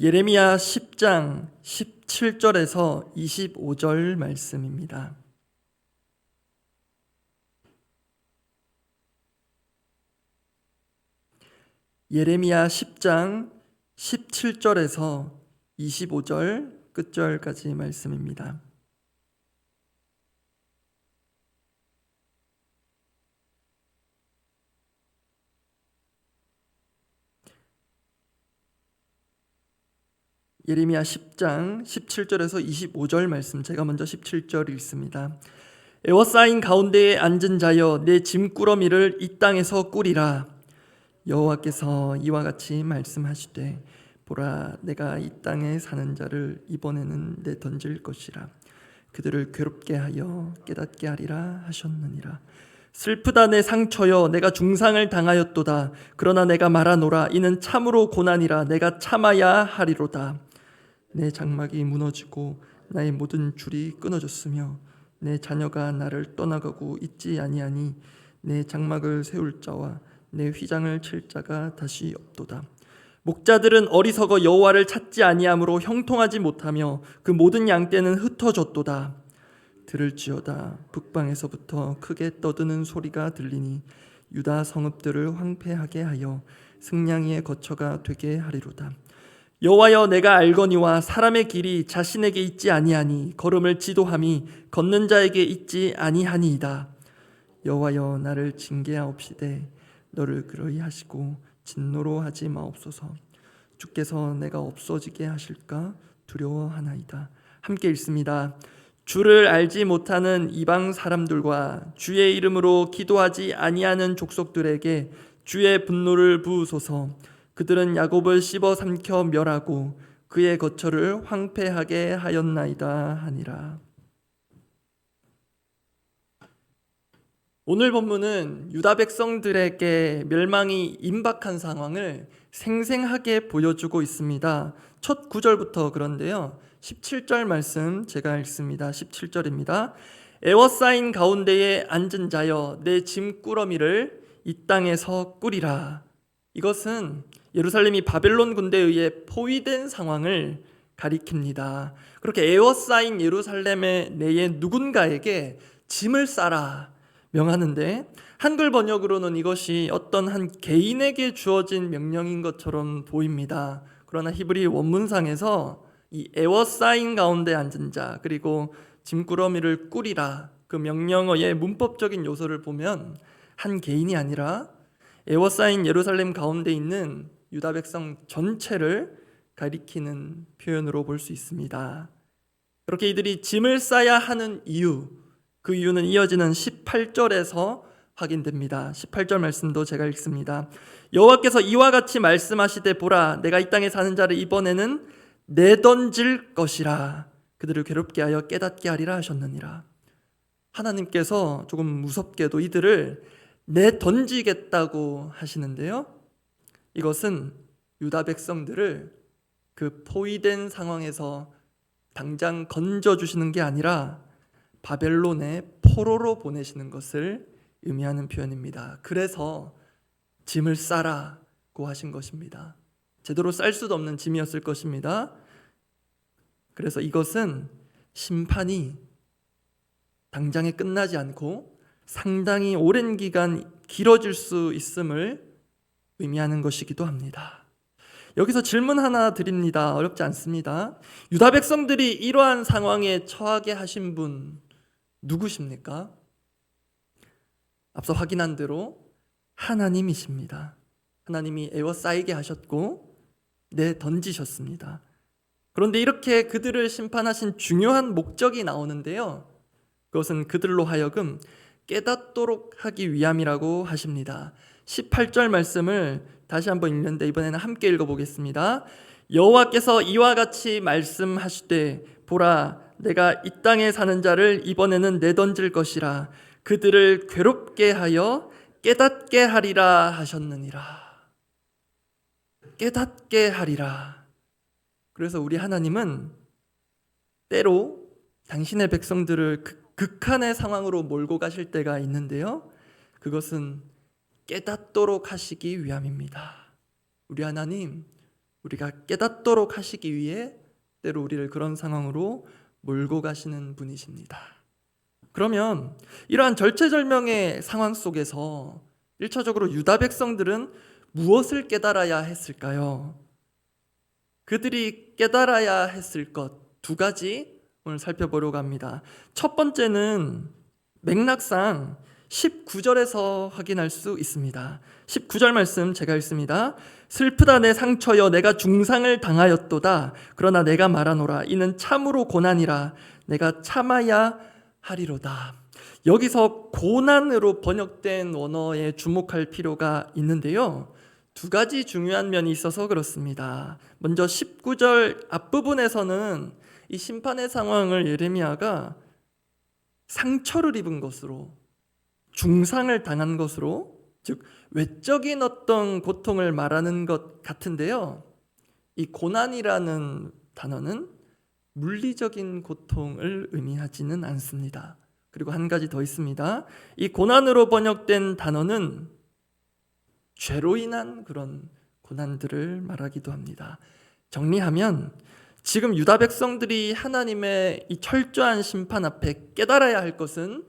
예레미야 10장 17절에서 25절 말씀입니다. 예레미야 10장 17절에서 25절 끝절까지 말씀입니다. 예레미야 10장 17절에서 25절 말씀, 제가 먼저 17절 읽습니다. 에워싸인 가운데에 앉은 자여, 내 짐꾸러미를 이 땅에서 꾸리라. 여호와께서 이와 같이 말씀하시되, 보라, 내가 이 땅에 사는 자를 이번에는 내던질 것이라. 그들을 괴롭게 하여 깨닫게 하리라 하셨느니라. 슬프다 내 상처여, 내가 중상을 당하였도다. 그러나 내가 말하노라, 이는 참으로 고난이라. 내가 참아야 하리로다. 내 장막이 무너지고 나의 모든 줄이 끊어졌으며 내 자녀가 나를 떠나가고 있지 아니하니 내 장막을 세울 자와 내 휘장을 칠 자가 다시 없도다. 목자들은 어리석어 여호와를 찾지 아니하므로 형통하지 못하며 그 모든 양떼는 흩어졌도다. 들을지어다, 북방에서부터 크게 떠드는 소리가 들리니 유다 성읍들을 황폐하게 하여 승냥이의 거처가 되게 하리로다. 여호와여, 내가 알거니와 사람의 길이 자신에게 있지 아니하니 걸음을 지도함이 걷는 자에게 있지 아니하니이다. 여호와여, 나를 징계하옵시되 너를 그러히 하시고 진노로 하지 마옵소서. 주께서 내가 없어지게 하실까 두려워하나이다. 함께 읽습니다. 주를 알지 못하는 이방 사람들과 주의 이름으로 기도하지 아니하는 족속들에게 주의 분노를 부으소서. 그들은 야곱을 씹어 삼켜 멸하고 그의 거처를 황폐하게 하였나이다 하니라. 오늘 본문은 유다 백성들에게 멸망이 임박한 상황을 생생하게 보여주고 있습니다. 첫 구절부터 그런데요, 17절 말씀 제가 읽습니다. 17절입니다. 에워싸인 가운데에 앉은 자여, 내 짐꾸러미를 이 땅에서 꾸리라. 이것은 예루살렘이 바벨론 군대에 의해 포위된 상황을 가리킵니다. 그렇게 에워싸인 예루살렘의 내에 누군가에게 짐을 싸라 명하는데, 한글 번역으로는 이것이 어떤 한 개인에게 주어진 명령인 것처럼 보입니다. 그러나 히브리 원문상에서 이 에워싸인 가운데 앉은 자, 그리고 짐꾸러미를 꾸리라, 그 명령어의 문법적인 요소를 보면 한 개인이 아니라 에워싸인 예루살렘 가운데 있는 유다 백성 전체를 가리키는 표현으로 볼 수 있습니다. 그렇게 이들이 짐을 싸야 하는 이유, 그 이유는 이어지는 18절에서 확인됩니다. 18절 말씀도 제가 읽습니다. 여호와께서 이와 같이 말씀하시되, 보라, 내가 이 땅에 사는 자를 이번에는 내던질 것이라. 그들을 괴롭게 하여 깨닫게 하리라 하셨느니라. 하나님께서 조금 무섭게도 이들을 내던지겠다고 하시는데요, 이것은 유다 백성들을 그 포위된 상황에서 당장 건져주시는 게 아니라 바벨론의 포로로 보내시는 것을 의미하는 표현입니다. 그래서 짐을 싸라고 하신 것입니다. 제대로 쌀 수도 없는 짐이었을 것입니다. 그래서 이것은 심판이 당장에 끝나지 않고 상당히 오랜 기간 길어질 수 있음을 의미하는 것이기도 합니다. 여기서 질문 하나 드립니다. 어렵지 않습니다. 유다 백성들이 이러한 상황에 처하게 하신 분 누구십니까? 앞서 확인한 대로 하나님이십니다. 하나님이 에워싸이게 하셨고 내던지셨습니다. 그런데 이렇게 그들을 심판하신 중요한 목적이 나오는데요, 그것은 그들로 하여금 깨닫도록 하기 위함이라고 하십니다. 18절 말씀을 다시 한번 읽는데 이번에는 함께 읽어보겠습니다. 여호와께서 이와 같이 말씀하시되, 보라, 내가 이 땅에 사는 자를 이번에는 내던질 것이라. 그들을 괴롭게 하여 깨닫게 하리라 하셨느니라. 깨닫게 하리라. 그래서 우리 하나님은 때로 당신의 백성들을 극한의 상황으로 몰고 가실 때가 있는데요, 그것은 깨닫도록 하시기 위함입니다. 우리 하나님, 우리가 깨닫도록 하시기 위해 때로 우리를 그런 상황으로 몰고 가시는 분이십니다. 그러면 이러한 절체절명의 상황 속에서 1차적으로 유다 백성들은 무엇을 깨달아야 했을까요? 그들이 깨달아야 했을 것 두 가지 오늘 살펴보려고 합니다. 첫 번째는 맥락상 19절에서 확인할 수 있습니다. 19절 말씀 제가 읽습니다. 슬프다 내 상처여 내가 중상을 당하였도다. 그러나 내가 말하노라 이는 참으로 고난이라 내가 참아야 하리로다. 여기서 고난으로 번역된 원어에 주목할 필요가 있는데요. 두 가지 중요한 면이 있어서 그렇습니다. 먼저 19절 앞부분에서는 이 심판의 상황을 예레미야가 상처를 입은 것으로, 중상을 당한 것으로, 즉 외적인 어떤 고통을 말하는 것 같은데요. 이 고난이라는 단어는 물리적인 고통을 의미하지는 않습니다. 그리고 한 가지 더 있습니다. 이 고난으로 번역된 단어는 죄로 인한 그런 고난들을 말하기도 합니다. 정리하면 지금 유다 백성들이 하나님의 이 철저한 심판 앞에 깨달아야 할 것은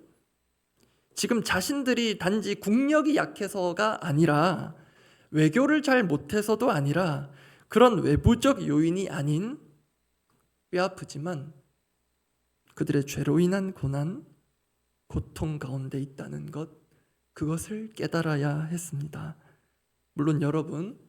지금 자신들이 단지 국력이 약해서가 아니라 외교를 잘 못해서도 아니라 그런 외부적 요인이 아닌 뼈아프지만 그들의 죄로 인한 고난, 고통 가운데 있다는 것, 그것을 깨달아야 했습니다. 물론 여러분,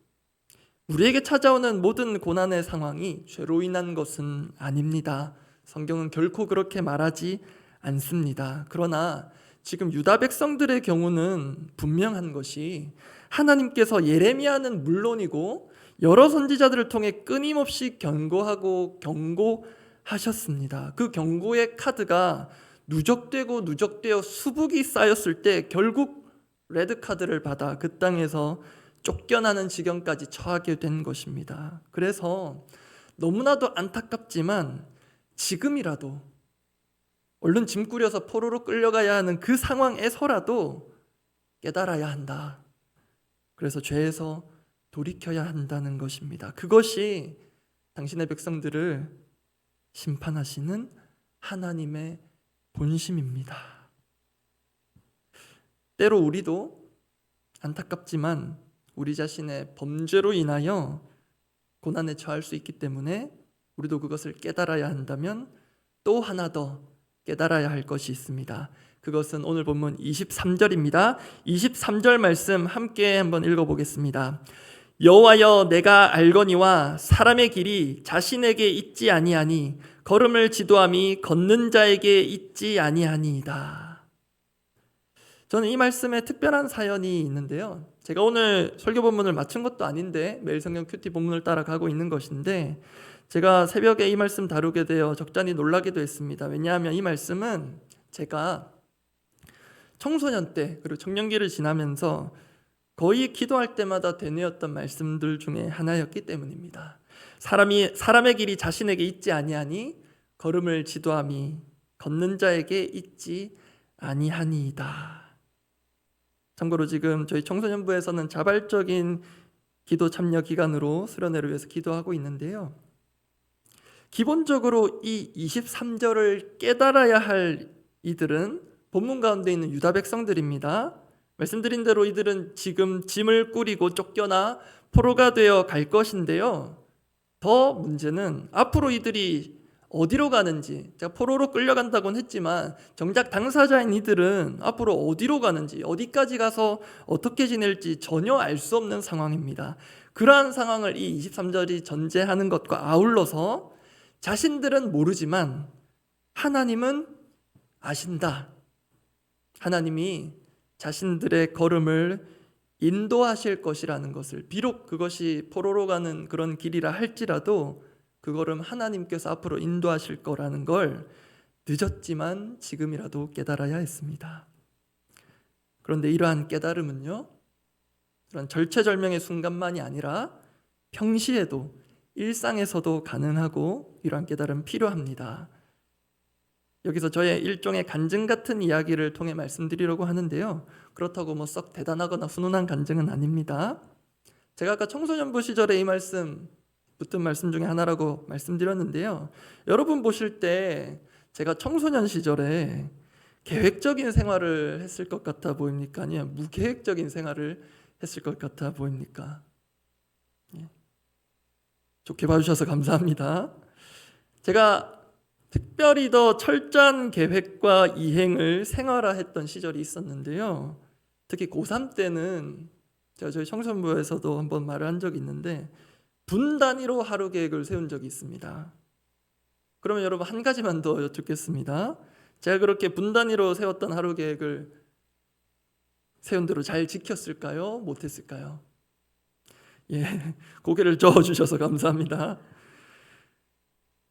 우리에게 찾아오는 모든 고난의 상황이 죄로 인한 것은 아닙니다. 성경은 결코 그렇게 말하지 않습니다. 그러나 지금 유다 백성들의 경우는 분명한 것이 하나님께서 예레미야는 물론이고 여러 선지자들을 통해 끊임없이 경고하고 경고하셨습니다. 그 경고의 카드가 누적되고 누적되어 수북이 쌓였을 때 결국 레드카드를 받아 그 땅에서 쫓겨나는 지경까지 처하게 된 것입니다. 그래서 너무나도 안타깝지만 지금이라도 얼른 짐 꾸려서 포로로 끌려가야 하는 그 상황에서라도 깨달아야 한다. 그래서 죄에서 돌이켜야 한다는 것입니다. 그것이 당신의 백성들을 심판하시는 하나님의 본심입니다. 때로 우리도 안타깝지만 우리 자신의 범죄로 인하여 고난에 처할 수 있기 때문에 우리도 그것을 깨달아야 한다면 또 하나 더 깨달아야 할 것이 있습니다. 그것은 오늘 본문 23절입니다. 23절 말씀 함께 한번 읽어보겠습니다. 여호와여 내가 알거니와 사람의 길이 자신에게 있지 아니하니 걸음을 지도함이 걷는 자에게 있지 아니하니이다. 저는 이 말씀에 특별한 사연이 있는데요. 제가 오늘 설교 본문을 마친 것도 아닌데 매일 성경 큐티 본문을 따라가고 있는 것인데 제가 새벽에 이 말씀 다루게 되어 적잖이 놀라기도 했습니다. 왜냐하면 이 말씀은 제가 청소년 때 그리고 청년기를 지나면서 거의 기도할 때마다 되뇌었던 말씀들 중에 하나였기 때문입니다. 사람의 길이 자신에게 있지 아니하니 걸음을 지도함이 걷는 자에게 있지 아니하니이다. 참고로 지금 저희 청소년부에서는 자발적인 기도 참여 기간으로 수련회를 위해서 기도하고 있는데요. 기본적으로 이 23절을 깨달아야 할 이들은 본문 가운데 있는 유다 백성들입니다. 말씀드린 대로 이들은 지금 짐을 꾸리고 쫓겨나 포로가 되어 갈 것인데요. 더 문제는 앞으로 이들이 어디로 가는지, 제가 포로로 끌려간다고는 했지만 정작 당사자인 이들은 앞으로 어디로 가는지, 어디까지 가서 어떻게 지낼지 전혀 알 수 없는 상황입니다. 그러한 상황을 이 23절이 전제하는 것과 아울러서 자신들은 모르지만 하나님은 아신다. 하나님이 자신들의 걸음을 인도하실 것이라는 것을, 비록 그것이 포로로 가는 그런 길이라 할지라도 그 걸음 하나님께서 앞으로 인도하실 거라는 걸 늦었지만 지금이라도 깨달아야 했습니다. 그런데 이러한 깨달음은요, 그런 절체절명의 순간만이 아니라 평시에도 일상에서도 가능하고 이러한 깨달음 필요합니다. 여기서 저의 일종의 간증 같은 이야기를 통해 말씀드리려고 하는데요. 그렇다고 뭐 썩 대단하거나 훈훈한 간증은 아닙니다. 제가 아까 청소년부 시절에 이 말씀 붙은 말씀 중에 하나라고 말씀드렸는데요. 여러분 보실 때 제가 청소년 시절에 계획적인 생활을 했을 것 같아 보입니까? 아니면 무계획적인 생활을 했을 것 같아 보입니까? 좋게 봐주셔서 감사합니다. 제가 특별히 더 철저한 계획과 이행을 생활화했던 시절이 있었는데요. 특히 고3 때는 제가 저희 청소년부에서도 한번 말을 한 적이 있는데 분 단위로 하루 계획을 세운 적이 있습니다. 그러면 여러분 한 가지만 더 여쭙겠습니다. 제가 그렇게 분 단위로 세웠던 하루 계획을 세운 대로 잘 지켰을까요? 못했을까요? 예, 고개를 저어주셔서 감사합니다.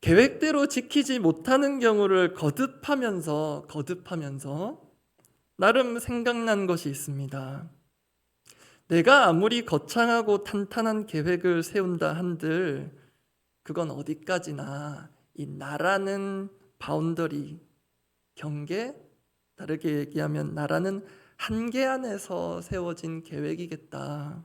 계획대로 지키지 못하는 경우를 거듭하면서 나름 생각난 것이 있습니다. 내가 아무리 거창하고 탄탄한 계획을 세운다 한들 그건 어디까지나 이 나라는 바운더리, 경계, 다르게 얘기하면 나라는 한계 안에서 세워진 계획이겠다.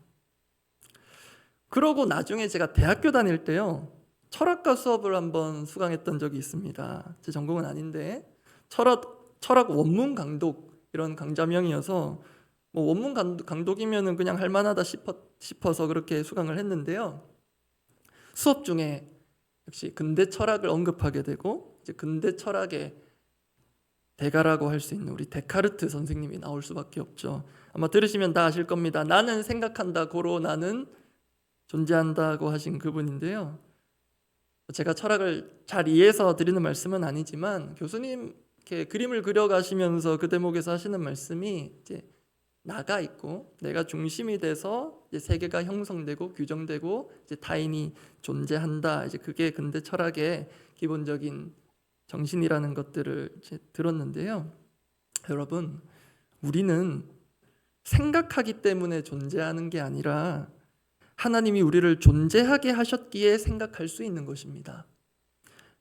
그러고 나중에 제가 대학교 다닐 때요, 철학과 수업을 한번 수강했던 적이 있습니다. 제 전공은 아닌데 철학 원문 강독 이런 강좌명이어서 뭐 원문 강독이면은 그냥 할 만하다 싶어서 그렇게 수강을 했는데요. 수업 중에 역시 근대 철학을 언급하게 되고 이제 근대 철학의 대가라고 할 수 있는 우리 데카르트 선생님이 나올 수밖에 없죠. 아마 들으시면 다 아실 겁니다. 나는 생각한다, 고로 나는 존재한다고 하신 그분인데요. 제가 철학을 잘 이해해서 드리는 말씀은 아니지만 교수님 이렇게 그림을 그려가시면서 그 대목에서 하시는 말씀이 이제 나가 있고 내가 중심이 돼서 이제 세계가 형성되고 규정되고 이제 타인이 존재한다. 이제 그게 근대 철학의 기본적인 정신이라는 것들을 이제 들었는데요. 여러분, 우리는 생각하기 때문에 존재하는 게 아니라 하나님이 우리를 존재하게 하셨기에 생각할 수 있는 것입니다.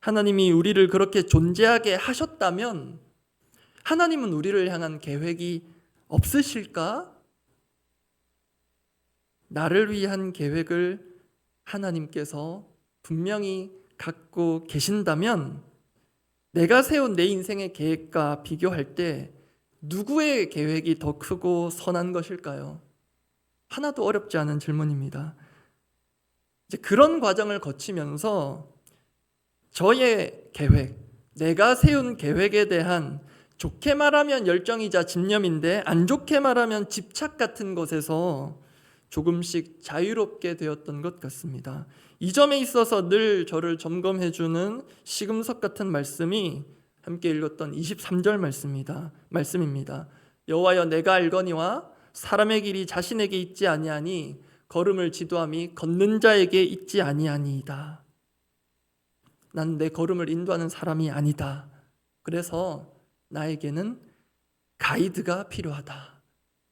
하나님이 우리를 그렇게 존재하게 하셨다면 하나님은 우리를 향한 계획이 없으실까? 나를 위한 계획을 하나님께서 분명히 갖고 계신다면 내가 세운 내 인생의 계획과 비교할 때 누구의 계획이 더 크고 선한 것일까요? 하나도 어렵지 않은 질문입니다. 이제 그런 과정을 거치면서 저의 계획, 내가 세운 계획에 대한 좋게 말하면 열정이자 집념인데 안 좋게 말하면 집착 같은 것에서 조금씩 자유롭게 되었던 것 같습니다. 이 점에 있어서 늘 저를 점검해주는 시금석 같은 말씀이 함께 읽었던 23절 말씀입니다. 여호와여 내가 알거니와 사람의 길이 자신에게 있지 아니하니 걸음을 지도함이 걷는 자에게 있지 아니하니이다. 난 내 걸음을 인도하는 사람이 아니다. 그래서 나에게는 가이드가 필요하다.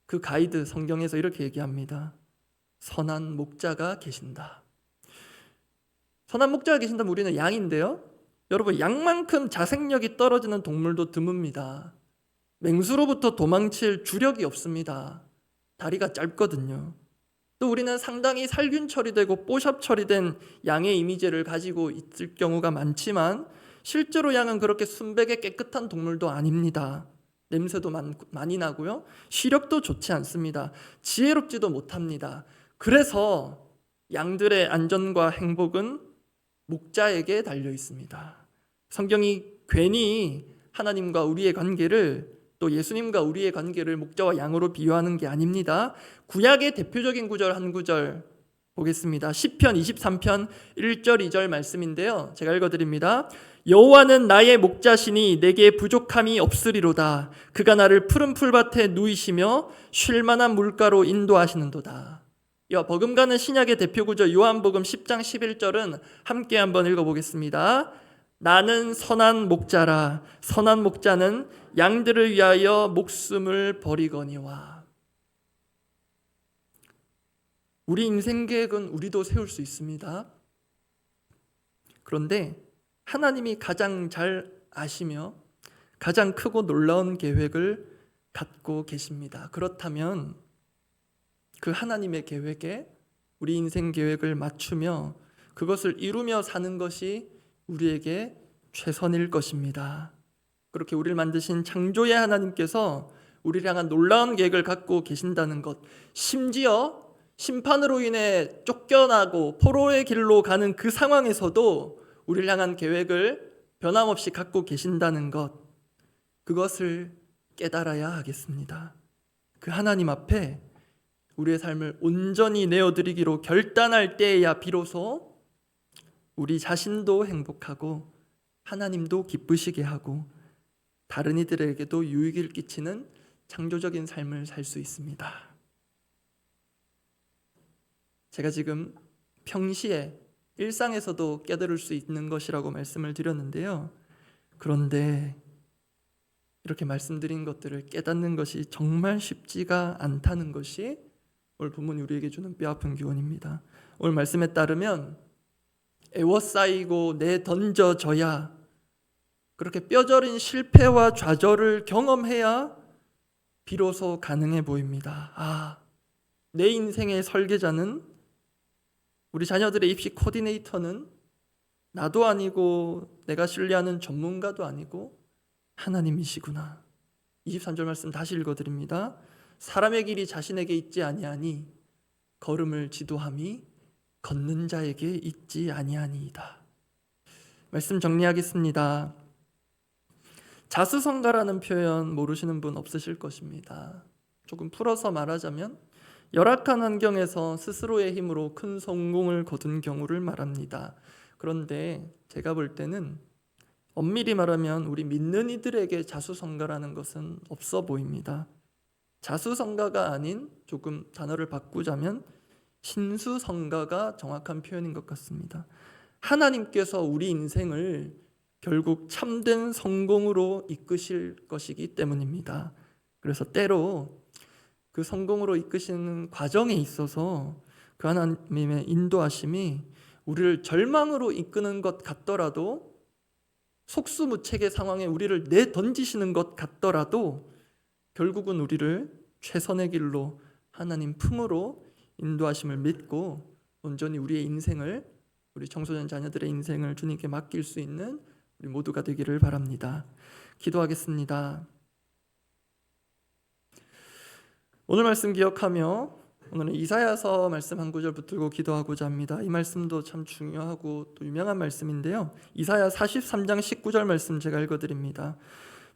그 가이드 성경에서 이렇게 얘기합니다. 선한 목자가 계신다. 선한 목자가 계신다면 우리는 양인데요. 여러분, 양만큼 자생력이 떨어지는 동물도 드뭅니다. 맹수로부터 도망칠 주력이 없습니다. 다리가 짧거든요. 또 우리는 상당히 살균 처리되고 뽀샵 처리된 양의 이미지를 가지고 있을 경우가 많지만 실제로 양은 그렇게 순백에 깨끗한 동물도 아닙니다. 냄새도 많이 나고요. 시력도 좋지 않습니다. 지혜롭지도 못합니다. 그래서 양들의 안전과 행복은 목자에게 달려 있습니다. 성경이 괜히 하나님과 우리의 관계를 또 예수님과 우리의 관계를 목자와 양으로 비유하는 게 아닙니다. 구약의 대표적인 구절 한 구절 보겠습니다. 시편 23편 1절 2절 말씀인데요. 제가 읽어드립니다. 여호와는 나의 목자시니 내게 부족함이 없으리로다. 그가 나를 푸른 풀밭에 누이시며 쉴 만한 물가로 인도하시는도다. 이와 버금가는 신약의 대표 구절 요한복음 10장 11절은 함께 한번 읽어보겠습니다. 나는 선한 목자라. 선한 목자는 양들을 위하여 목숨을 버리거니와. 우리 인생 계획은 우리도 세울 수 있습니다. 그런데 하나님이 가장 잘 아시며 가장 크고 놀라운 계획을 갖고 계십니다. 그렇다면 그 하나님의 계획에 우리 인생 계획을 맞추며 그것을 이루며 사는 것이 우리에게 최선일 것입니다. 그렇게 우리를 만드신 창조의 하나님께서 우리를 향한 놀라운 계획을 갖고 계신다는 것, 심지어 심판으로 인해 쫓겨나고 포로의 길로 가는 그 상황에서도 우리를 향한 계획을 변함없이 갖고 계신다는 것, 그것을 깨달아야 하겠습니다. 그 하나님 앞에 우리의 삶을 온전히 내어드리기로 결단할 때에야 비로소 우리 자신도 행복하고 하나님도 기쁘시게 하고 다른 이들에게도 유익을 끼치는 창조적인 삶을 살 수 있습니다. 제가 지금 평시에 일상에서도 깨달을 수 있는 것이라고 말씀을 드렸는데요. 그런데 이렇게 말씀드린 것들을 깨닫는 것이 정말 쉽지가 않다는 것이 오늘 본문이 우리에게 주는 뼈아픈 교훈입니다. 오늘 말씀에 따르면 애워싸이고 내던져져야, 그렇게 뼈저린 실패와 좌절을 경험해야 비로소 가능해 보입니다. 내 인생의 설계자는, 우리 자녀들의 입시 코디네이터는 나도 아니고 내가 신뢰하는 전문가도 아니고 하나님이시구나. 23절 말씀 다시 읽어드립니다. 사람의 길이 자신에게 있지 아니하니 걸음을 지도함이 걷는 자에게 있지 아니하니이다. 말씀 정리하겠습니다. 자수성가라는 표현 모르시는 분 없으실 것입니다. 조금 풀어서 말하자면 열악한 환경에서 스스로의 힘으로 큰 성공을 거둔 경우를 말합니다. 그런데 제가 볼 때는 엄밀히 말하면 우리 믿는 이들에게 자수성가라는 것은 없어 보입니다. 자수성가가 아닌, 조금 단어를 바꾸자면 신수성가가 정확한 표현인 것 같습니다. 하나님께서 우리 인생을 결국 참된 성공으로 이끄실 것이기 때문입니다. 그래서 때로 그 성공으로 이끄시는 과정에 있어서 그 하나님의 인도하심이 우리를 절망으로 이끄는 것 같더라도, 속수무책의 상황에 우리를 내던지시는 것 같더라도 결국은 우리를 최선의 길로 하나님 품으로 인도하심을 믿고 온전히 우리의 인생을, 우리 청소년 자녀들의 인생을 주님께 맡길 수 있는 우리 모두가 되기를 바랍니다. 기도하겠습니다. 오늘 말씀 기억하며 오늘은 이사야서 말씀 한 구절 붙들고 기도하고자 합니다. 이 말씀도 참 중요하고 또 유명한 말씀인데요. 이사야 43장 19절 말씀 제가 읽어드립니다.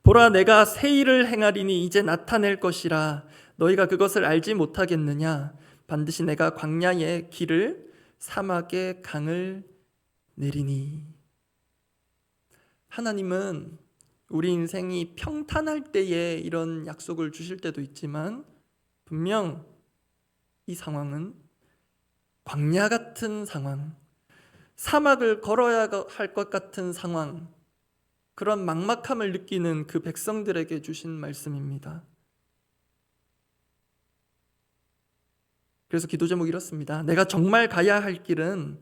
보라, 내가 새 일을 행하리니 이제 나타낼 것이라. 너희가 그것을 알지 못하겠느냐? 반드시 내가 광야의 길을, 사막의 강을 내리니. 하나님은 우리 인생이 평탄할 때에 이런 약속을 주실 때도 있지만, 분명 이 상황은 광야 같은 상황, 사막을 걸어야 할 것 같은 상황, 그런 막막함을 느끼는 그 백성들에게 주신 말씀입니다. 그래서 기도 제목이 이렇습니다. 내가 정말 가야 할 길은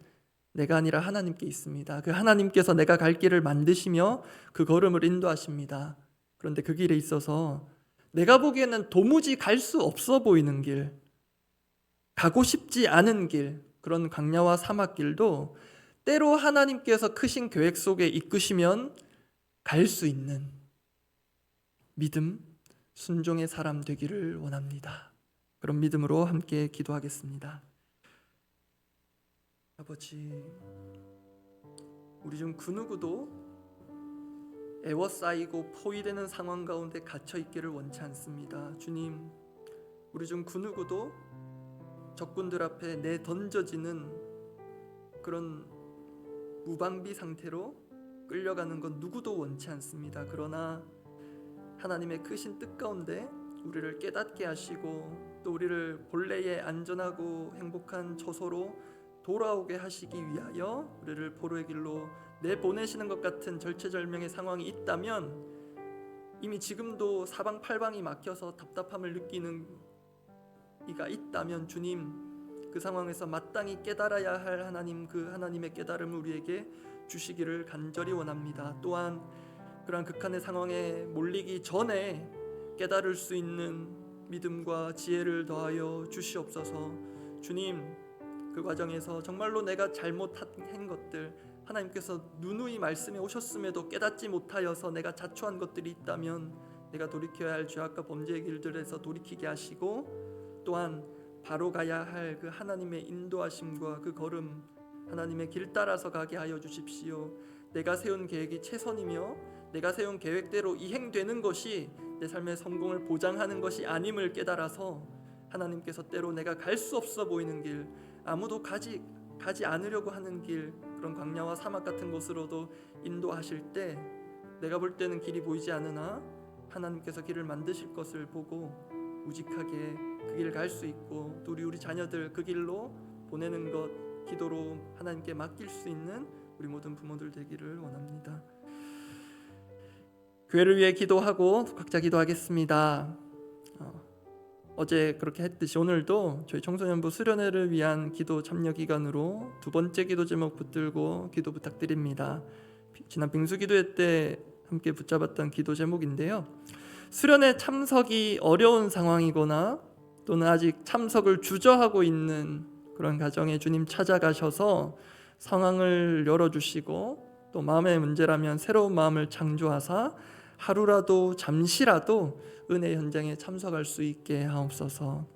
내가 아니라 하나님께 있습니다. 그 하나님께서 내가 갈 길을 만드시며 그 걸음을 인도하십니다. 그런데 그 길에 있어서 내가 보기에는 도무지 갈 수 없어 보이는 길, 가고 싶지 않은 길, 그런 광야와 사막길도 때로 하나님께서 크신 계획 속에 이끄시면 갈 수 있는 믿음, 순종의 사람 되기를 원합니다. 그런 믿음으로 함께 기도하겠습니다. 아버지, 우리 중 그 누구도 애워싸이고 포위되는 상황 가운데 갇혀 있기를 원치 않습니다. 주님, 우리 중 그 누구도 적군들 앞에 내던져지는 그런 무방비 상태로 끌려가는 건 누구도 원치 않습니다. 그러나 하나님의 크신 뜻 가운데 우리를 깨닫게 하시고 또 우리를 본래의 안전하고 행복한 처소로 돌아오게 하시기 위하여 우리를 포로의 길로 내보내시는 것 같은 절체절명의 상황이 있다면, 이미 지금도 사방팔방이 막혀서 답답함을 느끼는 이가 있다면, 주님, 그 상황에서 마땅히 깨달아야 할 하나님, 그 하나님의 깨달음을 우리에게 주시기를 간절히 원합니다. 또한 그러한 극한의 상황에 몰리기 전에 깨달을 수 있는 믿음과 지혜를 더하여 주시옵소서. 주님, 그 과정에서 정말로 내가 잘못한 것들, 하나님께서 누누이 말씀해 오셨음에도 깨닫지 못하여서 내가 자초한 것들이 있다면 내가 돌이켜야 할 죄악과 범죄의 길들에서 돌이키게 하시고, 또한 바로 가야 할 그 하나님의 인도하심과 그 걸음, 하나님의 길 따라서 가게 하여 주십시오. 내가 세운 계획이 최선이며 내가 세운 계획대로 이행되는 것이 내 삶의 성공을 보장하는 것이 아님을 깨달아서 하나님께서 때로 내가 갈 수 없어 보이는 길, 아무도 가지 않으려고 하는 길, 그런 광야와 사막 같은 곳으로도 인도하실 때 내가 볼 때는 길이 보이지 않으나 하나님께서 길을 만드실 것을 보고 우직하게 그 길을 갈 수 있고, 또 우리 자녀들 그 길로 보내는 것 기도로 하나님께 맡길 수 있는 우리 모든 부모들 되기를 원합니다. 교회를 위해 기도하고 각자 기도하겠습니다. 어제 그렇게 했듯이 오늘도 저희 청소년부 수련회를 위한 기도 참여 기간으로 두 번째 기도 제목 붙들고 기도 부탁드립니다. 지난 빙수기도회 때 함께 붙잡았던 기도 제목인데요, 수련회 참석이 어려운 상황이거나 또는 아직 참석을 주저하고 있는 그런 가정에 주님 찾아가셔서 상황을 열어주시고, 또 마음의 문제라면 새로운 마음을 창조하사 하루라도 잠시라도 은혜 현장에 참석할 수 있게 하옵소서.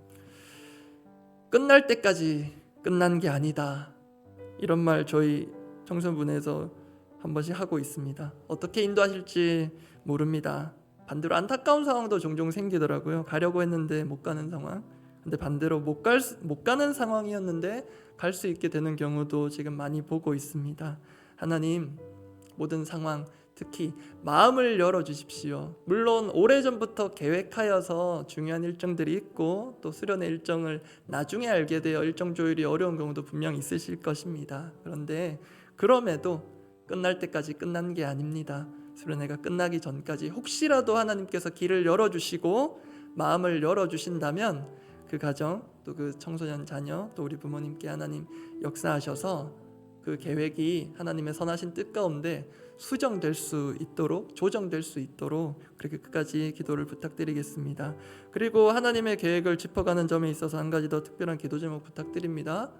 끝날 때까지 끝난 게 아니다, 이런 말 저희 청소년부에서 한 번씩 하고 있습니다. 어떻게 인도하실지 모릅니다. 반대로 안타까운 상황도 종종 생기더라고요. 가려고 했는데 못 가는 상황. 근데 반대로 못 가는 상황이었는데 갈 수 있게 되는 경우도 지금 많이 보고 있습니다. 하나님, 모든 상황, 특히 마음을 열어주십시오. 물론 오래전부터 계획하여서 중요한 일정들이 있고 또 수련의 일정을 나중에 알게 되어 일정 조율이 어려운 경우도 분명 있으실 것입니다. 그런데 그럼에도 끝날 때까지 끝난 게 아닙니다. 수련회가 끝나기 전까지 혹시라도 하나님께서 길을 열어주시고 마음을 열어주신다면 그 가정, 또 그 청소년 자녀, 또 우리 부모님께 하나님 역사하셔서 그 계획이 하나님의 선하신 뜻 가운데 수정될 수 있도록, 조정될 수 있도록 그렇게 끝까지 기도를 부탁드리겠습니다. 그리고 하나님의 계획을 짚어가는 점에 있어서 한 가지 더 특별한 기도 제목 부탁드립니다.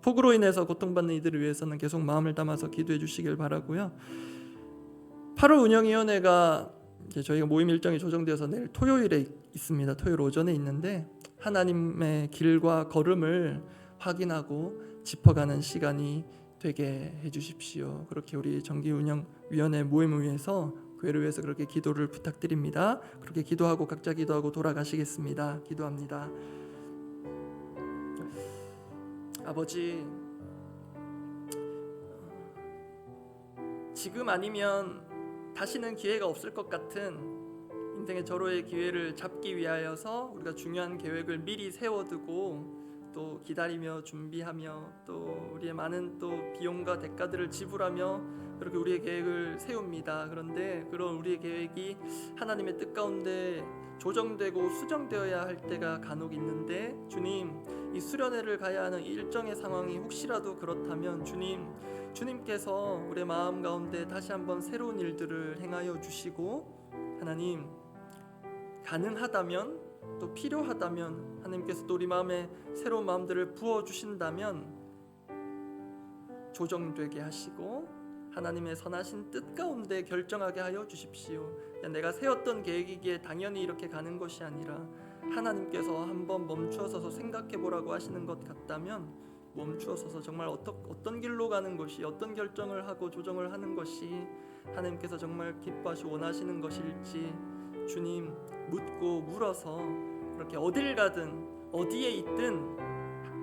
폭우로 인해서 고통받는 이들을 위해서는 계속 마음을 담아서 기도해 주시길 바라고요. 8월 운영위원회가 이제 저희가 모임 일정이 조정되어서 내일 토요일에 있습니다. 토요일 오전에 있는데 하나님의 길과 걸음을 확인하고 짚어가는 시간이 되게 해주십시오. 그렇게 우리 정기운영위원회 모임을 위해서, 교회를 위해서 그렇게 기도를 부탁드립니다. 그렇게 기도하고 각자 기도하고 돌아가시겠습니다. 기도합니다. 아버지, 지금 아니면 다시는 기회가 없을 것 같은 인생의 절호의 기회를 잡기 위하여서 우리가 중요한 계획을 미리 세워두고 또 기다리며 준비하며 또 우리의 많은 또 비용과 대가들을 지불하며 그렇게 우리의 계획을 세웁니다. 그런데 그런 우리의 계획이 하나님의 뜻 가운데 조정되고 수정되어야 할 때가 간혹 있는데, 주님, 이 수련회를 가야 하는 이 일정의 상황이 혹시라도 그렇다면 주님께서 우리의 마음 가운데 다시 한번 새로운 일들을 행하여 주시고, 하나님, 가능하다면 또 필요하다면 하나님께서 또 우리 마음에 새로운 마음들을 부어주신다면 조정되게 하시고 하나님의 선하신 뜻 가운데 결정하게 하여 주십시오. 내가 세웠던 계획이기에 당연히 이렇게 가는 것이 아니라 하나님께서 한번 멈추어서서 생각해보라고 하시는 것 같다면 멈추어서서 정말 어떤 길로 가는 것이, 어떤 결정을 하고 조정을 하는 것이 하나님께서 정말 기뻐하시고 원하시는 것일지 주님 묻고 물어서 그렇게 어딜 가든 어디에 있든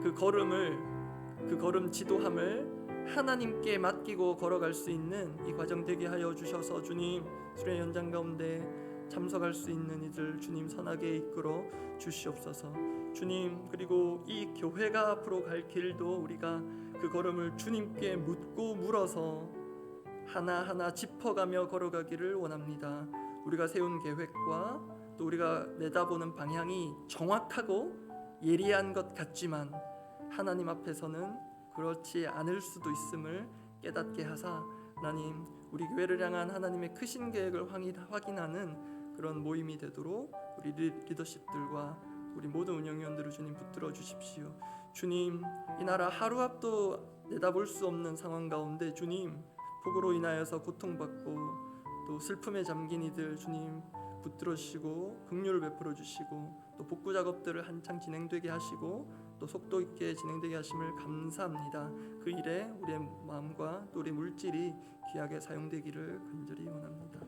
그 걸음 지도함을 하나님께 맡기고 걸어갈 수 있는 이 과정 되게 하여 주셔서 주님, 수련회 현장 가운데 참석할 수 있는 이들 주님 선하게 이끌어 주시옵소서. 주님, 그리고 이 교회가 앞으로 갈 길도 우리가 그 걸음을 주님께 묻고 물어서 하나하나 짚어가며 걸어가기를 원합니다. 우리가 세운 계획과 또 우리가 내다보는 방향이 정확하고 예리한 것 같지만 하나님 앞에서는 그렇지 않을 수도 있음을 깨닫게 하사, 하나님, 우리 교회를 향한 하나님의 크신 계획을 확인하는 그런 모임이 되도록 우리 리더십들과 우리 모든 운영위원들을 주님 붙들어 주십시오. 주님, 이 나라 하루 앞도 내다볼 수 없는 상황 가운데 주님, 폭우로 인하여서 고통받고 또 슬픔에 잠긴 이들 주님 붙들어 주시고 긍휼을 베풀어 주시고 또 복구 작업들을 한창 진행되게 하시고 또 속도 있게 진행되게 하심을 감사합니다. 그 일에 우리의 마음과 또 우리의 물질이 귀하게 사용되기를 간절히 원합니다.